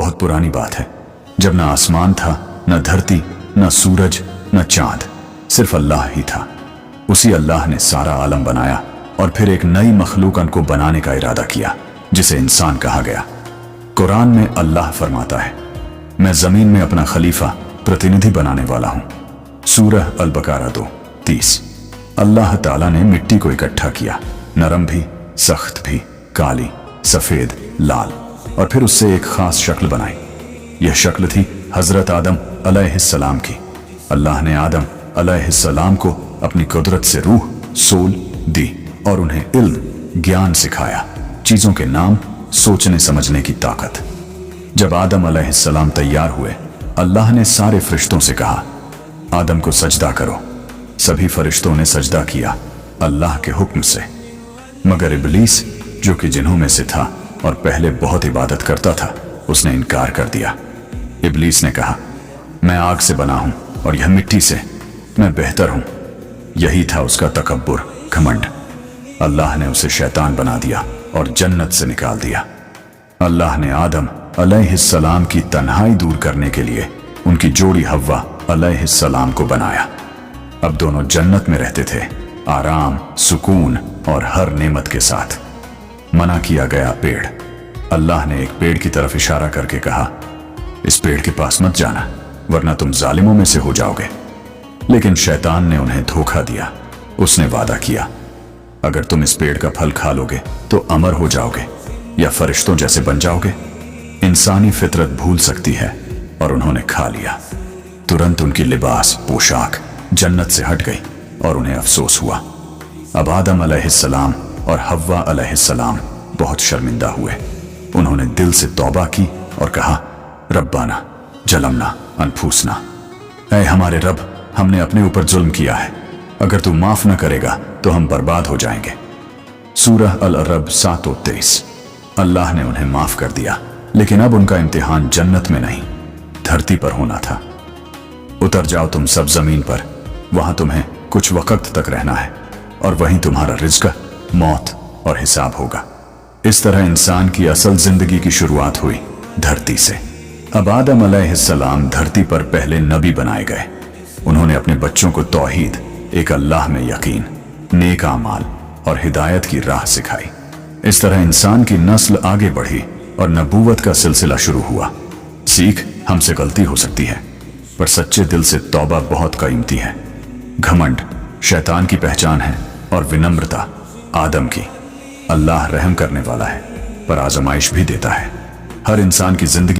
बहुत पुरानी बात है, जब न आसमान था, न धरती, न सूरज, न चांद, सिर्फ अल्लाह ही था। उसी अल्लाह ने सारा आलम बनाया और फिर एक नई मखलूकन को बनाने का इरादा किया, जिसे इंसान कहा गया। कुरान में अल्लाह फरमाता है, मैं जमीन में अपना खलीफा प्रतिनिधि बनाने वाला हूं। सूरह अल बकरा 2:30। अल्लाह ताला ने मिट्टी को इकट्ठा किया, नरम भी, सख्त भी, काली, सफेद, लाल, और फिर उससे एक खास शक्ल बनाई। यह शक्ल थी हजरत आदम अलैहिस्सलाम की। अल्लाह ने आदम अलैहिस्सलाम को अपनी कुदरत से रूह, सोल दी और उन्हें इल्म, ज्ञान सिखाया, चीजों के नाम, सोचने समझने की ताकत। जब आदम अलैहिस्सलाम तैयार हुए, अल्लाह ने सारे फरिश्तों से कहा, आदम को सजदा करो। सभी फरिश्तों ने सजदा किया अल्लाह के हुक्म से, मगर इब्लीस, जो कि जिन्हों में से था और पहले बहुत इबादत करता था, उसने इनकार कर दिया। इब्लीस ने कहा, मैं आग से बना हूं और यह मिट्टी से, मैं बेहतर हूं। यही था उसका तकब्बुर, घमंड। अल्लाह ने उसे शैतान बना दिया और जन्नत से निकाल दिया। अल्लाह ने आदम अलैहिस्सलाम की तन्हाई दूर करने के लिए उनकी जोड़ी हव्वा अलैहिस्सलाम को बनाया। अब दोनों जन्नत में रहते थे, आराम, सुकून और हर नेमत के साथ। मना किया गया पेड़। अल्लाह ने एक पेड़ की तरफ इशारा करके कहा, इस पेड़ के पास मत जाना, वरना तुम जालिमों में से हो जाओगे। लेकिन शैतान ने उन्हें धोखा दिया। उसने वादा किया, अगर तुम इस पेड़ का फल खा लोगे तो अमर हो जाओगे या फरिश्तों जैसे बन जाओगे। इंसानी फितरत भूल सकती है, और उन्होंने खा लिया। तुरंत उनकी लिबास, पोशाक जन्नत से हट गई और उन्हें अफसोस हुआ। अब आदम अलैहिस्सलाम और हव्वा अलैहिस्सलाम बहुत शर्मिंदा हुए। उन्होंने दिल से तौबा की और कहा, रब्बाना जलमना अनफूसना, ऐ हमारे रब, हमने अपने ऊपर जुल्म किया है, अगर तू माफ न करेगा तो हम बर्बाद हो जाएंगे। सूरह अल-अरब 7:23। अल्लाह ने उन्हें माफ कर दिया, लेकिन अब उनका इम्तिहान जन्नत में नहीं, धरती पर होना था। उतर जाओ तुम सब जमीन पर, वहां तुम्हें कुछ वक्त तक रहना है और वहीं तुम्हारा रिज्क, मौत और हिसाब होगा। इस तरह इंसान की असल जिंदगी की शुरुआत हुई धरती से। अब आदम अलैहिस्सलाम धरती पर पहले नबी बनाए गए। उन्होंने अपने बच्चों को तौहीद, एक अल्लाह में यकीन, नेक आमाल और हिदायत की राह सिखाई। इस तरह इंसान की नस्ल आगे बढ़ी और नबूवत का सिलसिला शुरू हुआ। सीख, हमसे गलती हो सकती है, पर सच्चे दिल से तौबा बहुत कीमती है। घमंड शैतान की पहचान है और विनम्रता आदम की। अल्लाह रहम करने वाला है, पर आजमाइश भी देता है। हर इंसान की जिंदगी